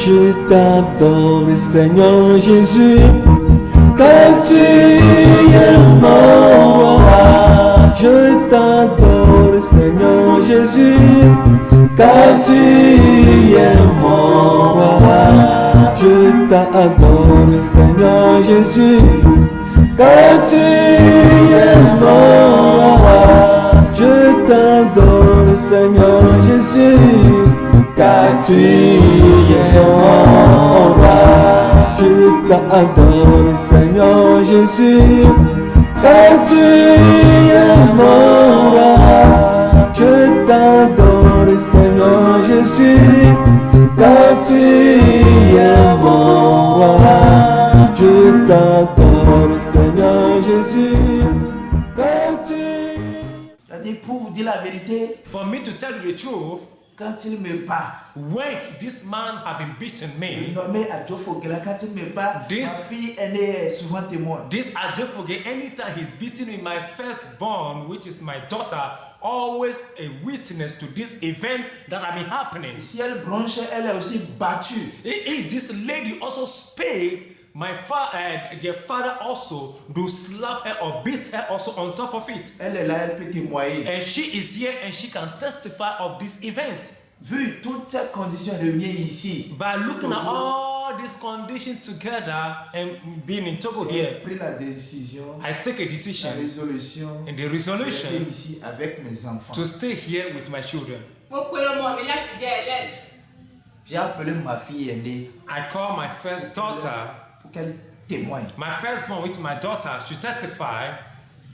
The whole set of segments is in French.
Je t'adore, Seigneur Jésus, car tu es mon roi. Je t'adore, Seigneur Jésus, car tu es mon roi. Je t'adore, Seigneur Jésus, car tu es mon roi. Je t'adore, Seigneur Jésus, car tu es mon roi. Je t'adore, Seigneur Jésus, car tu es mon roi. Je t'adore, Seigneur Jésus, car tu es mon roi. Je t'adore, Seigneur Jésus, car tu... C'est-à-dire, pour vous dire la vérité, For me to tell you the truth, quand il me bat, when this man had been beating me, nommé Adjofogela, quand il me bat, This- ma fille aînée est souvent témoin. this Ajefoge, anytime he's beating me, my firstborn, which is my daughter, always a witness to this event that had been happening. Et si elle bronche, elle est aussi battue. This lady also spake. Their father also do slap her or beat her also on top of it. Elle est là, elle peut témoigner. And she is here and she can testify of this event. Vu toutes ces conditions de venir ici, By looking at Togo, all these conditions together and being in Togo j'ai here, pris la décision, I take a la decision résolution and the de rester resolution ici avec mes enfants. to stay here with my children. Mo pe ọmọ mi láti jẹ́ ẹlẹ́rìí. J'ai appelé ma fille aînée I call my first daughter, pour qu'elle témoigne. my firstborn with my daughter, to testify.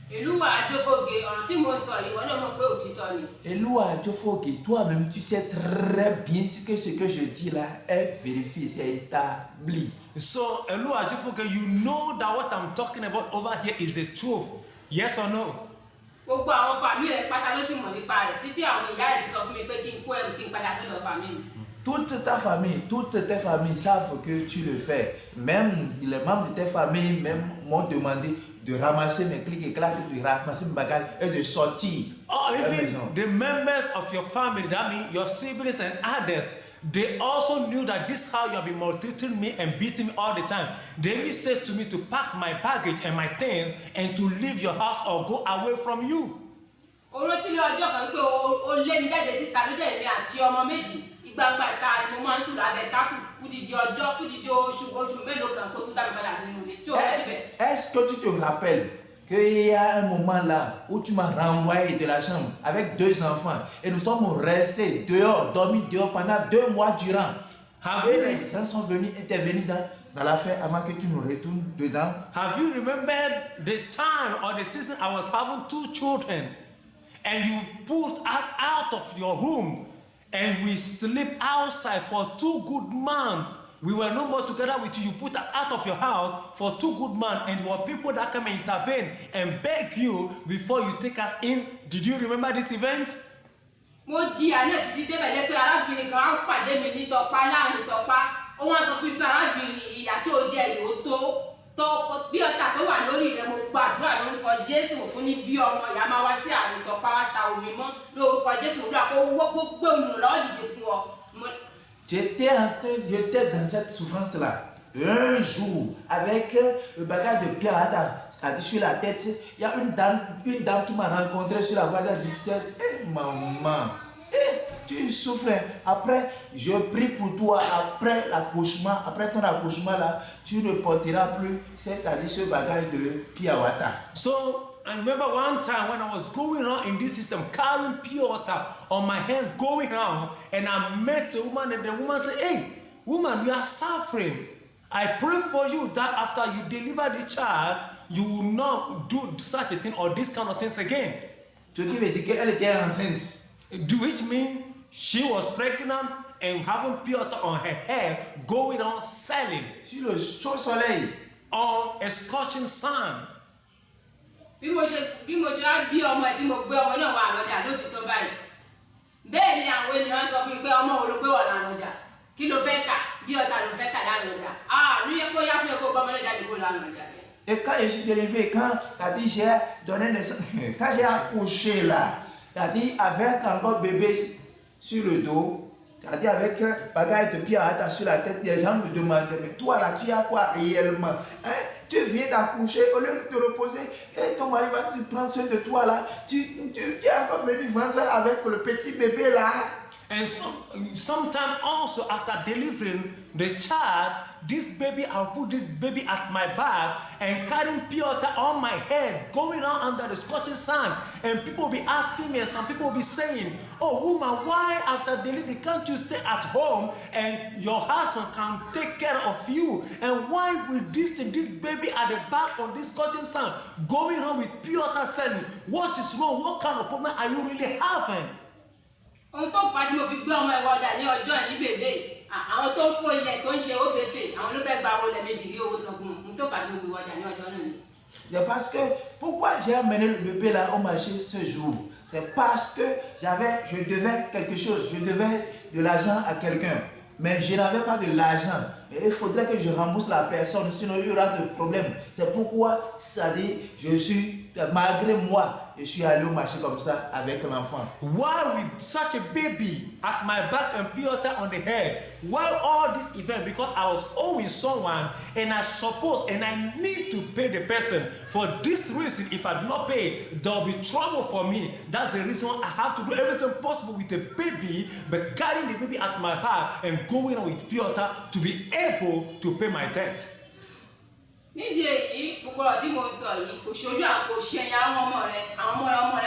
Ìlú wa Àjọfògè, ọ̀rọ̀ tí mo sọ yìí, wọ́n náà mọ̀ pé òtítọ́ ni. Eloi Adjofoge, toi-même, tu sais très bien ce que je dis là est vérifié, c'est établi. So, Elu Ajifoke, you know that what I'm talking about over here is the truth. Yes or no? Gbogbo àwọn fàmí rẹ̀ pátá ló sì mọ̀ nípa rẹ̀ títí àwọn ìyá rẹ̀ ti sọ fún mi pé kí n kó ẹrù kí n padà sọ́dọ̀ fàmí mi. Toute ta famille, toutes tes familles savent que tu le fais. Même les membres de tes familles même m'ont demandé de ramasser mes clics et claques, de ramasser mes bagages et de sortir Or de la even maison. the members of your family, that means your siblings and others, they also knew that this is how you have been maltreating me and beating me all the time. They even said to me to pack my baggage and my things and to leave your house or go away from you. Orántí ní ọjọ́ kan pé o lé mi jáde síta ló jẹ́ èmi àti ọmọ méjì. Ìgbàgbà ta ni mo máa ń sùn lábẹ́ ká fúdìdí ọjọ́ fúdìdí oṣù mélòó kan kó tó dá mi padà sínú ilé tí o bá síbẹ̀. Est-ce que tu te rappelles qu'il y a un moment là où tu m'as renvoyé de la chambre avec 2 enfants et nous sommes restés dehors, dormis dehors pendant 2 mois durant. Have Et you, les gens sont venus intervenir dans l'affaire avant que tu nous retournes dedans. have you remembered the time or the season I was having 2 children and you put us out of your room and we sleep outside for 2 good months? We were no more together with you. You put us out of your house for 2 good months, and there were people that come and intervene and beg you before you take us in. Did you remember this event? Mo jí àná títí débẹ̀ lé pé arábìnrin kan á pàdé mi ní Tọ́pá láàrin Tọ́pá. Ó wá sọ fún mi pé arábìnrin ìyà tó jẹ ìlú tó bí ọ̀tá tó wà lórí rẹ̀ mo gbàdúrà lórúkọ Jésù òkú ní bí ọmọ ìyá máa wá sí àárín Tọ́pá wá ta omi mọ́ lórúkọ Jésù mo dúrà kó wọ́ gbé olùrànlọ́wọ́ dìde fún ọ. J'étais dans cette souffrance-là. Un jour, avec le bagage de pierre sur la tête, il y a une dame qui m'a rencontré sur la voie de la distance. Eh, maman, tu souffres. Après, je prie pour toi. Après l'accouchement, après ton accouchement là, tu ne porteras plus, c'est-à-dire ce bagage de piawata. So I remember one time when I was going around in this system, carrying pure water on my hand, going around, and I met a woman, and the woman said, "Hey, woman, you are suffering. I pray for you that after you deliver the child, you will not do such a thing or this kind of things again." Ce qui veut dire qu'elle était enceinte. Which means she was pregnant and having pure water on her hair, going on selling Sur le chaud soleil. on a scorching sun. Bí mo ṣe wá bí ọmọ ẹ̀ tí mo gbé ọmọ náà wà lọ́jà lótìtọ́ báyìí. Bẹ́ẹ̀ ni àwọn ènìyàn sọ fún mi pé ọmọ wo ló gbé wọ̀ lọ́jà. Kí ló fẹ́ tà? Bí ọ̀tá ló fẹ́ tà lọ́jà. Ní yẹ kó yá fún ẹ kó gbọ́mọ lọ́jà ní kó lọ́jà. Et quand je suis délivré, quand j'ai donné naissance, quand j'ai accouché là, avec encore bébé sur le dos, t'as dit avec bagaille de pierre sur la tête, les gens me demandaient, mais toi là, tu as quoi réellement? Hein? Tu viens d'accoucher, au lieu de te reposer, et ton mari va te prendre soin de toi là. Tu es encore venu vendre avec le petit bébé là. And sometimes also after delivering the child, this baby, I'll put this baby at my back and carrying pure water on my head, going around under the scorching sun. And people will be asking me, and some people will be saying, oh woman, why after delivery can't you stay at home and your husband can take care of you? And why with this baby at the back on this scorching sun, going around with pure water saying, what is wrong? What kind of problem are you really having? Ohun tó fà á tí mo fi gbé ọmọ ẹ̀rọ ọjà ní ọjọ́ ní bèbè àwọn tó ń kó ilẹ̀ tó ń ṣe ó bèbè àwọn ló fẹ́ gba owó lẹ́ẹ̀mejì rí owó san fún un. Ohun tó fà á tí mo gbé ọjà ní ọjọ́ náà ni. C'est parce que pourquoi j'ai amené le bébé là au marché ce jour? C'est parce que je devais quelque chose, je devais de l'argent à quelqu'un, mais je n'avais pas de l'argent. Et il faudrait que je rembourse la personne, sinon il y aura de problèmes. C'est pourquoi, c'est-à-dire, malgré moi, je suis allé au marché comme ça avec l'enfant. Why with such a baby at my back and pure water on the head? Why all this event? Because I was owing someone and I suppose and I need to pay the person. For this reason, if I do not pay, there will be trouble for me. That's the reason I have to do everything possible with the baby, but carrying the baby at my back and going on with pure water to be able to pay my debt. Nídìí èyí gbogbo ọ̀rọ̀ tí mo ń sọ yìí kò ṣojú àpò ṣẹyìn àwọn ọmọ rẹ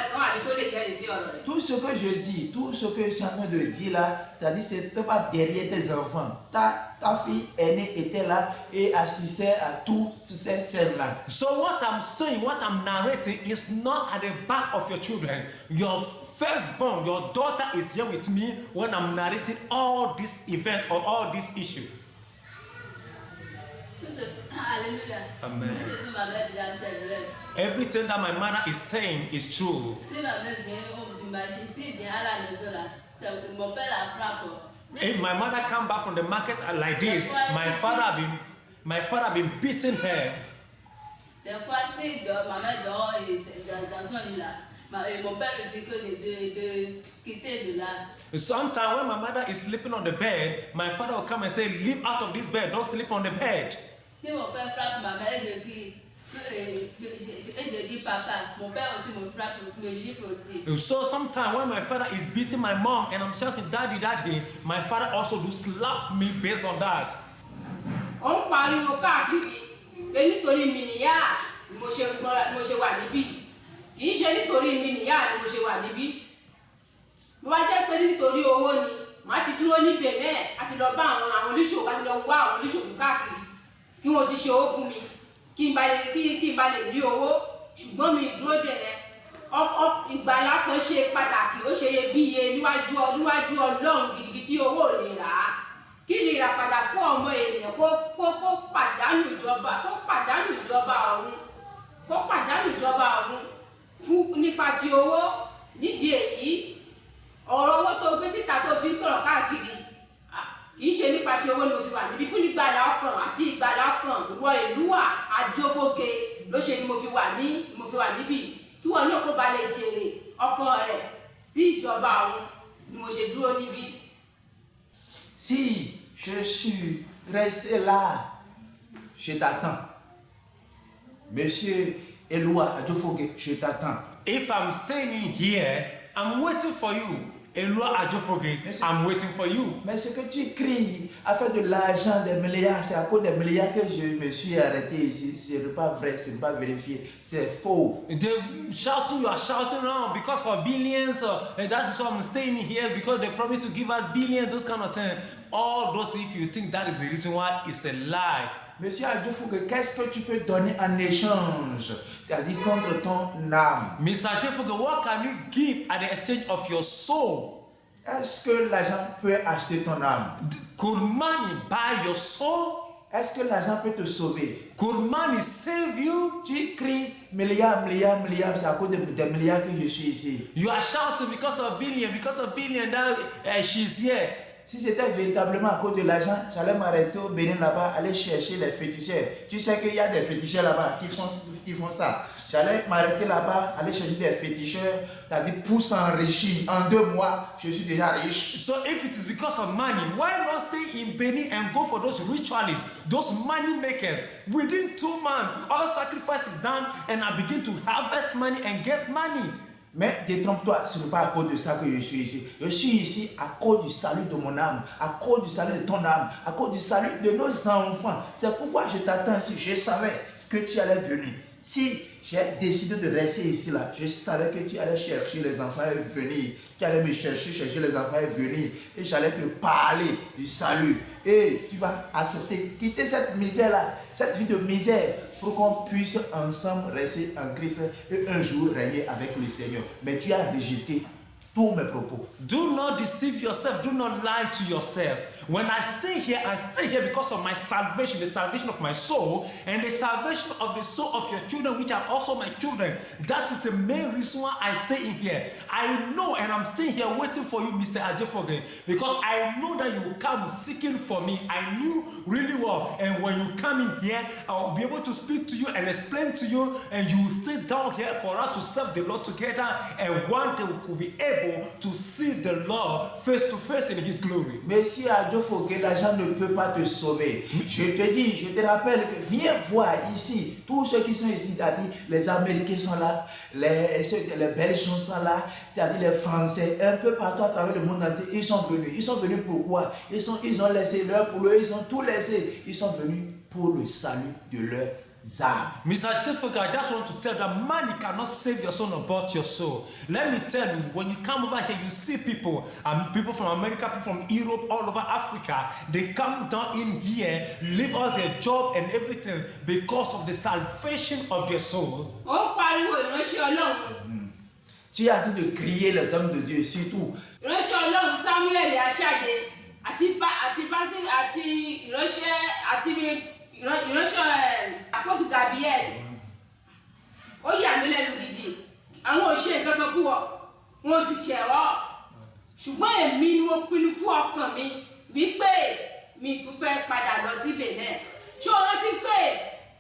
kan àbí tó lè jẹ́rìí sí ọ̀rọ̀ rẹ. Tout ce que je dis, tout ce que je suis en train de dire là, c'est-à-dire c'est pas derrière tes enfants. Ta fille aînée était là et assistait à toutes ces scènes-là. So what I'm saying, what I'm narrating is not at the back of your children. Your firstborn, your daughter is here with me when I'm narrating all this event or all this issue. Hallelujah. Amen. Everything that my mother is saying is true. If my mother come back from the market like this, my father been beating her. Sometimes when my mother is sleeping on the bed, my father will come and say, leave out of this bed, don't sleep on the bed. Si mon père frappe ma mère, je dis papa, mon père aussi me frappe, me gifle aussi. So sometimes when my father is beating my mom and I'm shouting daddy, daddy, my father also do slap me based on that. Ó ń pariwo káàkiri pé nítorí mi nìyá mo ṣe wà níbí. Kì í ṣe nítorí mi nìyá ni mo ṣe wà níbí. Bó bá jẹ́ pé nítorí owó ni, màá ti dúró níbẹ̀ náà àti lọ bá àwọn oníṣòwò àti lọ wá àwọn oníṣòwò káàkiri. Kí wọ́n ti ṣe owó fún mi kí n bá lè rí owó ṣùgbọ́n mi dúró dẹ̀ ẹ́ ìgbàlá kan ṣe pàtàkì ó ṣe iyebíye níwájú Ọlọ́run gidigidi tí owó ò lè rà á kí lè rà padà fún ọmọ ènìyàn kó pàdánù ìjọba ọ̀run fún nípa ti owó. Nídìí èyí ọ̀rọ̀ owó tó gbé síta tó fi sọ̀rọ̀ káàkiri kìí ṣe nípa ti owó ni mo fi wà níbí fún ìgbàlà ọkàn àti ìgbàlà ọkàn ìwọ ìlú wà àjọfóge ló ṣe ni mo fi wà níbí kí wọn náà kó ba lè jèrè ọkàn rẹ̀ sí ìjọba ọ̀run ni mo ṣe dúró níbí. Si je suis resté là, je t'attends. Monsieur Eloi Adjofoge, je t'attends. If I'm staying here, I'm waiting for you. Eloi Adjofoge, I'm waiting for you. Mais ce que tu cries à faire de l'argent, des milliards, c'est à cause des milliards que je me suis arrêté ici. Ce n'est pas vrai, ce n'est pas vérifié, c'est faux. You are shouting around because of billions. That's why I'm staying here because they promised to give us billions, those kind of things. All those, if you think that is the reason why, it's a lie. Monsieur Adjofoge, qu'est-ce que tu peux donner en échange? C'est-à-dire contre ton âme. Mr. Adjofoge, what can you give at the exchange of your soul? Est-ce que l'argent peut acheter ton âme? Could money buy your soul? Est-ce que l'argent peut te sauver? Could money save you? Tu cries milliards, c'est à cause des milliards que je suis ici. You are shouting because of billion, that she's here. si c'était véritablement à cause de l'argent, j'allais m'arrêter au Bénin là-bas, aller chercher les féticheurs. Tu sais qu'il y a des féticheurs là-bas qui font ça. J'allais m'arrêter là-bas, aller chercher des féticheurs, c'est-à-dire pour s'enrichir. En 2 mois, je suis déjà riche. So if it is because of money, why not stay in Benin and go for those ritualists, those money makers? Within 2 months, all sacrifice is done and I begin to harvest money and get money. Mais détrompe-toi, ce n'est pas à cause de ça que je suis ici. Je suis ici à cause du salut de mon âme, à cause du salut de ton âme, à cause du salut de nos enfants. C'est pourquoi je t'attends ici. Je savais que tu allais venir. Si j'ai décidé de rester ici, là, je savais que tu allais chercher les enfants et venir. Tu allais me chercher les enfants et venir. Et j'allais te parler du salut. Et tu vas accepter, quitter cette misère-là, cette vie de misère, pour qu'on puisse ensemble rester en Christ et un jour régner avec le Seigneur. Mais tu as rejeté tous mes propos. Do not deceive yourself. Do not lie to yourself. When I stay here because of my salvation, the salvation of my soul, and the salvation of the soul of your children, which are also my children. That is the main reason why I stay in here. I know, and I'm staying here waiting for you, Mr. Ajefoge, because I know that you will come seeking for me. I knew really well, and when you come in here, I will be able to speak to you and explain to you, and you will stay down here for us to serve the Lord together, and one day we could be able to see the Lord face to face in His glory. Mais si Ajefoge, l'argent ne peut pas te sauver. Je te dis, je te rappelle que viens voir ici, tous ceux qui sont ici, c'est-à-dire les Américains sont là, les Belges sont là, c'est-à-dire les Français, un peu partout à travers le monde entier, ils sont venus. Ils sont venus pourquoi? Ils ont laissé leur boulot, ils ont tout laissé. Ils sont venus pour le salut de leur Mr. Ajefoge, I just want to tell that money cannot save your soul nor bought your soul. Let me tell you, when you come over here, you see people from America, people from Europe, all over Africa. They come down in here, leave all their job and everything because of the salvation of their soul. Tu es en train de crier les hommes de Dieu, surtout. Ìránṣẹ́ àpótù Gabriel ó yà mí lẹ́nu gidi àwọn ò ṣe nǹkan kan fún ọ wọn ò sì ṣẹ̀rọ ṣùgbọ́n èmi ni mo pinnu fún ọkàn mi wípé mi tún fẹ́ padà lọ sí Benin ṣé o rántí pé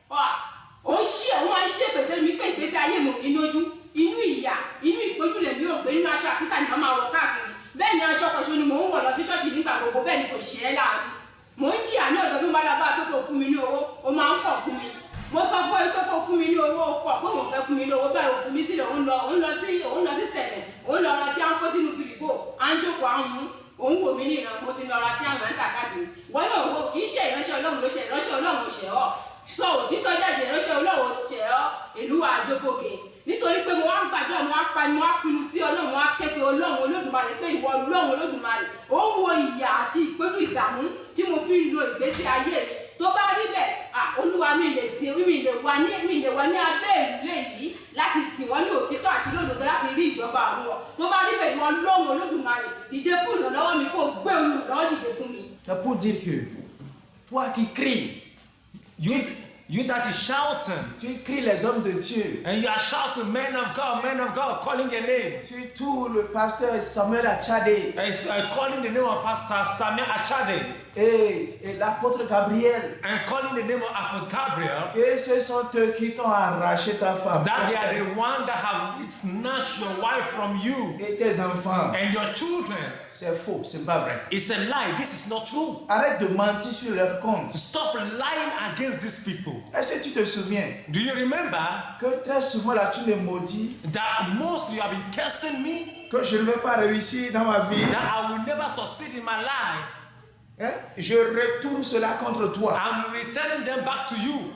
ó máa ń ṣèpèsè mi pé ìgbésí ayé mi ò ní lójú inú ìyà inú ìpọ́njú lèmi ò gbé nínú aṣọ àkísà ni màá máa wọ̀ káàkiri bẹ́ẹ̀ ni aṣọ kọ̀ṣọ́ ni mò ń wọ̀ lọ sí ṣọ́ọ̀ṣì nígbà gbogbo bẹ́ẹ̀ ni kò ṣe é láàánú. Mo ń jìyà ní ọ̀dọ̀ mi bá pé kò fún mi ní owó o máa ń kọ̀ fún mi mo sọ fún ẹ pé kò fún mi ní owó o kọ̀ pé òun fẹ́ fún mi ní owó bẹ́ẹ̀ o fún mi sílẹ̀ òun lọ sí sẹ̀lẹ̀ òun lọ ra tí a ń kó sínú fìrìgò à ń jókòó à ń mú òun wò mí ní ìran mo sì lọ ra tí a ń rẹ̀ ń tà káàkiri wọ́n náà wo kì í ṣe ìránṣẹ́ Ọlọ́run ló ṣe ìránṣẹ́ Ọlọ́run ò ṣẹ̀ ọ́ sọ òtítọ́ jáde ìránṣẹ́ Ọlọ́run ṣẹ̀ ọ́ ìlú Ajefoge nítorí pé mo wá ń gbàdúrà mo wá pinnu sí Ọlọ́run mo wá ké pe Ọlọ́run Olódùmarè pé ìwọ Ọlọ́run Olódùmarè ó ń wo ìyà àti ìpọ́njú ìdààmú tí mo fi ń lo ìgbésí ayé mi tó bá rí bẹ́ẹ̀ Olúwa mi lè wà ní abẹ́ ìrùlé yìí láti sìn wọ́n ní òtítọ́ àti lódodo láti rí ìjọba àwọn wọn tó bá rí bẹ́ẹ̀ ìwọ Ọlọ́run Olódùmarè dìde fún ìrànlọ́wọ́ mi kó gbé olùrànlọ́wọ́ dìde fún mi. C'est pour dire que toi qui cries, You that is shouting. Tu cries les hommes de Dieu. And you are shouting, men of God, calling your name. Surtout le pasteur Samuel Achade. Calling the name of Pastor Samuel Achade. Et l'apôtre Gabriel. And calling the name of Apostle Gabriel. Et ce sont eux qui t'ont arraché ta femme. That they are the one that have snatched your wife from you. Et tes enfants. And your children. C'est faux, c'est pas vrai. It's a lie. This is not true. Arrête de mentir sur leur compte. Stop lying against these people. Est-ce que tu te souviens? Do you remember? Que très souvent là tu me maudis. That mostly you have been cursing me. Que je ne vais pas réussir dans ma vie. That I will never succeed in my life. Hein? Je retourne cela contre toi. I'm returning them back to you.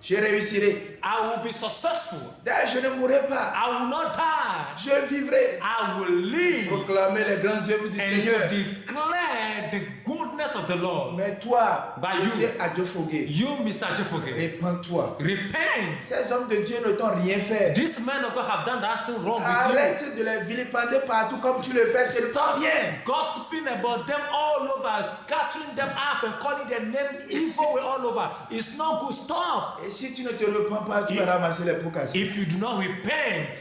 Je réussirai. I will be successful. D'ailleurs, je ne mourrai pas. I will not die. Je vivrai. I will live. Proclamer les grandes œuvres du Seigneur. And declare the goodness of the Lord. Mais toi, Mr. Ajefoge, you, Mr. Ajefoge, répands-toi. Repent. Ces hommes de Dieu ne t'ont rien fait. These men of God have done that thing wrong with you. Arrête de les vilipender partout comme tu le fais. C'est pas bien. Gossiping about them all over, scattering them up and calling their name evil all over. It's not good. Stop. Et si tu ne te repens pas, tu vas ramasser les pots cassés. If you do not repent,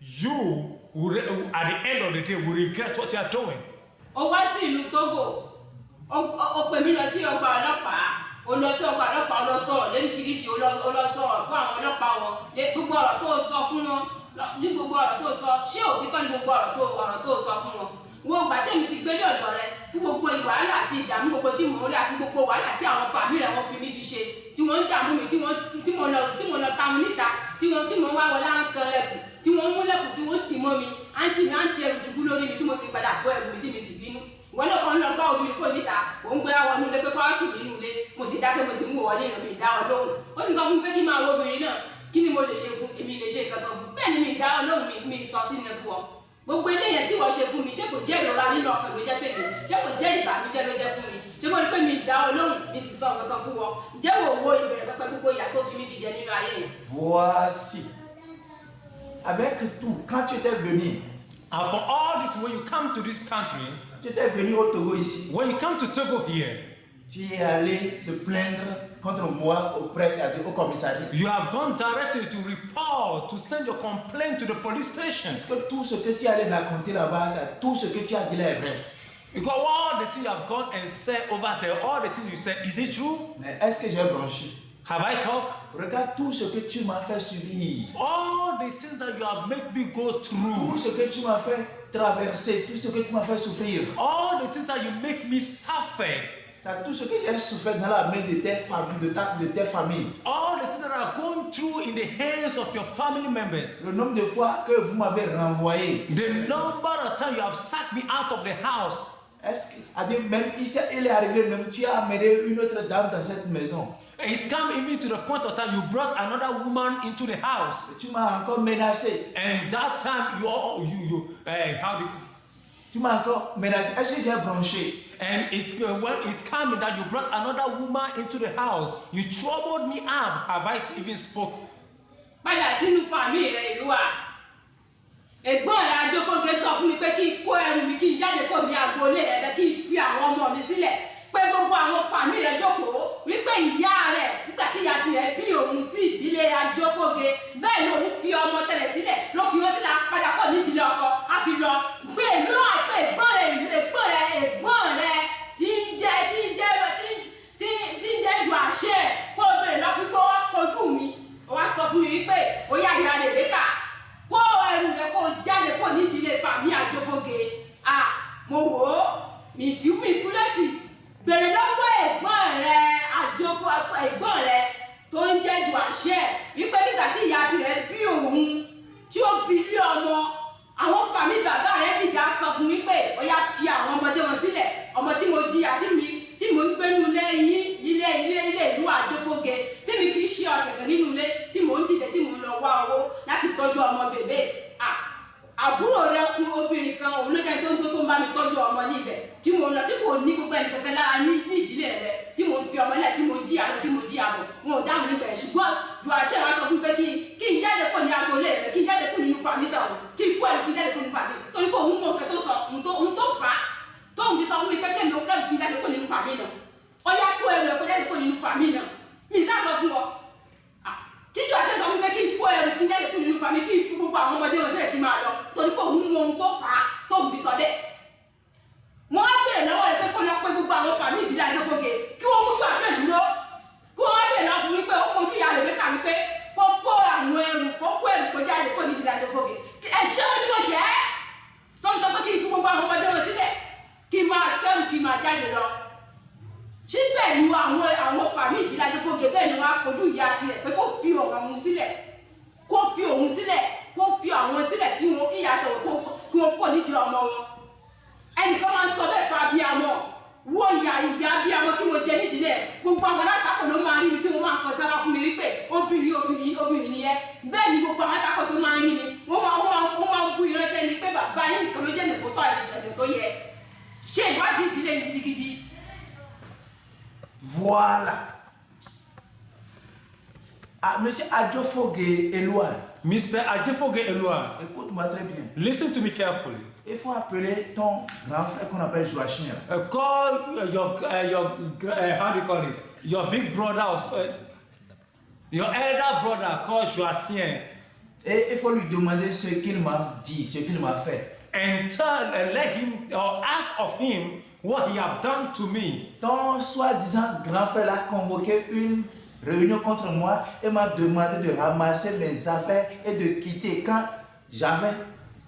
you will, at the end of the day will regret what you are doing. Ó wá sí ìlú Togo ó pè mí lọ sí ọgbà ọlọ́pàá ó lọ sí ọgbà ọlọ́pàá ó lọ sọ̀rọ̀ lóríṣiríṣi ó lọ sọ̀rọ̀ fún àwọn ọlọ́pàá wọn gbogbo ọ̀rọ̀ tó sọ fún wọn ní gbogbo ọ̀rọ̀ tó sọ ṣé òtítọ́ ní gbogbo ọ̀rọ̀ tó sọ fún wọn wo gbà tèmi ti gbé ní ọ̀dọ̀ rẹ fún gbogbo wàhálà àti ìdààmú gbogbo tí mò ń rí àti gbogbo wàhálà tí àwọn fàmílì rẹ wọn fi mí fi ṣe tí wọ́n ń dààmú mi tí mo lọ ta mu níta tí mo wá wọlé à ń kan lẹ́kùn tí wọ́n mú lẹ́kùn tí wọ́n tì mọ́ mi àǹtí ẹrù ṣubú lórí mi tí mo sì padà kó ẹrù mi tí mi sì bínú ìwọ náà kàn ń lọ gbá obìnrin kò níta òun gbé àwọn inú ilé pé kó wá sùn nínú ilé mo sì dákẹ́ mo sì mú wọlé ìrìn mi dá ọ lóhùn ó sì sọ fún mi pé kí n máa wo obìnrin náà kí ni mo lè ṣe fún èmi lè ṣe nǹkan kan fún bẹ́ẹ̀ ni mi dá ọ lóhùn mi sọ sí ní fún ọ gbogbo eléyẹn tí wọ́n ṣe fún mi ṣé kò jẹ́ ìrora nínú ọkàn ló jẹ́ fèmí ṣé kò jẹ́ ìbànújẹ́ ló jẹ́ fún mi ṣé mo rí pé mi dá ọ lóhùn mi sì sọ nǹkan kan fún wọn ǹjẹ́ wò wo ìbẹ̀rẹ̀ pẹpẹ gbogbo ìyà tó fi mí fi jẹ nínú ayé yẹn. Voici. Avec tout, quand tu étais venu, For all this, when you come to this country, tu étais venu au Togo ici, when you come to Togo here, tu es allé se plaindre contre moi au commissariat. you have gone directly to report, to send your complaint to the police station. Est-ce que tout ce que tu allais raconter là-bas, tout ce que tu as dit là est vrai? Because all the things you have gone and said over there, all the things you said, is it true? Mais est-ce que j'ai blanchi? Have I talked? Regarde tout ce que tu m'as fait subir, All the things that you have made me go tout through, ce que tu m'as fait traverser, tout ce que tu m'as fait souffrir, all the things that you make me suffer, tout ce que j'ai souffert dans la main de tes familles, all the things that are going through in the hands of your family members, le nombre de fois que vous m'avez renvoyé, the number of times you have sacked me out of the house. est-ce que, même ici, il est arrivé, même tu as amené une autre dame dans cette maison. It came even to the point of time you brought another woman into the house, Tu m'as encore menacé. and that time how do you Tu m'as encore menacé. Est-ce que j'ai bronché? and when it came that you brought another woman into the house, you troubled me up. Have I even spoke? padà sínú fàmí rẹ ìlú wa ẹ̀gbọ́n rẹ Ajókòkè sọ fún mi pé kí n kó ẹrù mi kí n jáde kó mi agboolé rẹ bẹ kí n fi àwọn ọmọ mi sílẹ̀ pé gbogbo àwọn fàmí rẹ jókòó wípé ìyá rẹ nígbà tí ìyá tirẹ̀ bí òun sí ìdílé Ajókòkè bẹ́ẹ̀ ni òun fi ọmọ tẹ̀lẹ̀ sílẹ̀ ló fi ó sílẹ̀ padà kọ́ ní ìdílé ọkọ á fi lọ gbé ìlú àpè ẹ̀gbọ́n rẹ tí ń jẹ́ ìdù àṣẹ kó o bèrè lọ fi gbówó kojú mi ó wá sọ fún mi wípé ó yá ìyá Rèbékà kó ẹrù rẹ kó jáde kó ní ìdílé fàmí Ajókòkè mo wò ó mi fúlẹ́sì bèrè lọ́wọ́ ẹ̀gbọ́n rẹ tó ń jẹ́ ìdù àṣẹ wípé nígbà tí ìyá tirẹ̀ bí òun tí ó bí ilé ọmọ àwọn fàmí bàbá rẹ dìjà sọ fún wípé ó yá fi àwọn ọmọdé wọn sílẹ̀ ọmọ tí mo jìyà tí mo ń gbé nínú ilé ìlú Ajókòkè tí mi kì í ṣe ọ̀sẹ̀ kan nínú ilé tí mo ń dìde tí mo ń lọ wá owó láti tọ́jú ọmọ bèbè àbúrò rẹ kún obìnrin kan òun ló jẹ́ tó ń bá mi tọ́jú ọmọ níbẹ̀ tí mo ń lọ tí kò ní gbogbo ẹnì kankan lára ní ìdílé rẹ tí mo ń fi ọmọ ilẹ̀ tí mo ń jí àlọ́ tí mo jí àbọ̀ wọn ò dáhùn níbẹ̀ ṣùgbọ́n ju àṣẹ wa sọ fún pé kí n jáde kó ní agboolé rẹ kí n jáde kó nínú fàmí tàn kí n kó ẹrù kí n jáde kó nínú fàmí torí pé òun mọ nǹkan tó sọ òun tó fà á tóun fi sọ fún mi pé kéèmí ó kẹrù kí n jáde kó nínú fàmí náà ó yá kó ẹrù ẹ kó jáde kó nínú fàmí náà mi sá sọ fún ọ tíjú àṣẹ sọ fún pé kí n kó ẹrù kí n jáde kó nínú fàmí kí n fún gbogbo àwọn ọmọdé wọn sílẹ̀ tí máa lọ torí pé òun mọ ohun tó fà á tóun fi sọ dé mo wá bèrè lọ́wọ́ rẹ pé kó lọ pé gbogbo àwọn fàmí ìdílé Ajókòkè kí wọ́n mójú àṣẹ dúró kí wọ́n wá bèrè lọ́wọ́ fún mi pé ó kojú ìyá Rèbékà mi pé kó kó àwọn ẹrù kó jáde kó ní ìdílé Ajókòkè ẹ̀ṣẹ̀ wọn ni mo ṣẹ̀ ẹ́ tó ń sọ pé kí n fún gbogbo àwọn ọmọdé wọn sílẹ̀ kí n máa kẹ́rù kí n máa jáde lọ síbẹ̀ ni àwọn fàmí ìdílé Ajókòkè bẹ́ẹ̀ ni wọ́n á kojú ìyá tirẹ̀ pé kó fi ọ̀rọ̀ mu sílẹ̀ kó fi òun sílẹ̀ kó fi àwọn sílẹ̀ kí wọ́n kí ìyá tẹ̀wọ̀ kí wọ́n kọ́ nídìí ọmọ wọn ẹnìkan máa ń sọ bẹ́ẹ̀ fún abiyamọ wo ìyá abiyamọ tí mo jẹ nídìílé gbogbo àwọn alátakò ló máa rí mi tí wọ́n máa ń kọ sára fún mi wípé obìnrin ni ẹ bẹ́ẹ̀ ni gbogbo àwọn alátakò tó máa ń rí mi wọ́n máa ń bú ìránṣẹ́ ni pé bàbá yín nìkan ló jẹ́ ẹ̀nì tó tọ́ ẹ̀nì tó yẹ ṣe ìwádìí ìdílé gidigidi. Voilà. Monsieur Ajókòkè Eloua. Mr. Ajókòkè Eloua, Écoute-moi très bien. listen to me carefully. Il faut appeler ton grand frère qu'on appelle Joachim. Call your how do you call it? Your big brother, your elder brother called Joachim. Et il faut lui demander ce qu'il m'a dit, ce qu'il m'a fait. and let him or ask of him what he have done to me. Ton soi-disant grand frère a convoqué une réunion contre moi et m'a demandé de ramasser mes affaires et de quitter quand j'avais,